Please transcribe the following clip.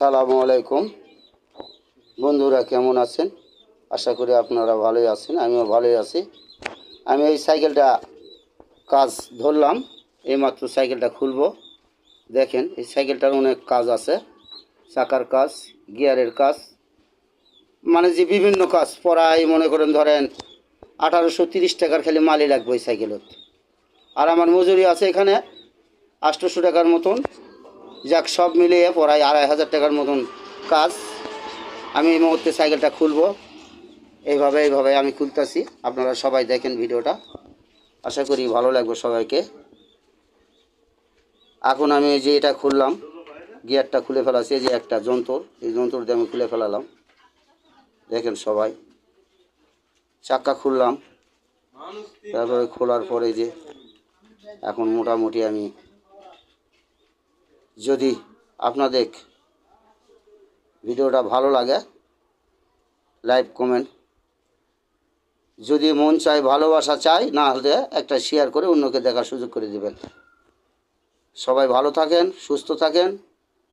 আসসালামু আলাইকুম বন্ধুরা, কেমন আছেন? আশা করি আপনারা ভালোই আছেন। আমিও ভালোই আছি। আমি এই সাইকেলটা কাজ ধরলাম, এইমাত্র সাইকেলটা খুলবো। দেখেন, এই সাইকেলটার অনেক কাজ আছে। চাকার কাজ, গিয়ারের কাজ, মানে যে বিভিন্ন কাজ প্রায় মনে করেন ধরেন 1830 টাকার খালি মালই লাগবে এই সাইকেলত। আর আমার মজুরি আছে এখানে 800 টাকার মতন। যাক, সব মিলিয়ে প্রায় 2500 টাকার মতন কাজ। আমি এই মুহূর্তে সাইকেলটা খুলবো। এইভাবে আমি খুলতেছি, আপনারা সবাই দেখেন ভিডিওটা। আশা করি ভালো লাগবে সবাইকে। এখন আমি এই যে এটা খুললাম, গিয়ারটা খুলে ফেলাছি। এই যে একটা যন্ত্র, এই যন্ত্র দিয়ে আমি খুলে ফেলালাম। দেখেন সবাই, চাক্কা খুললাম। তারপরে খোলার পরে যে এখন মোটামুটি আমি, যদি আপনাদের ভিডিওটা ভালো লাগে লাইক কমেন্ট, যদি মন চায় ভালোবাসা চাই, না হলে একটা শেয়ার করে অন্যকে দেখার সুযোগ করে দেবেন। সবাই ভালো থাকেন, সুস্থ থাকেন।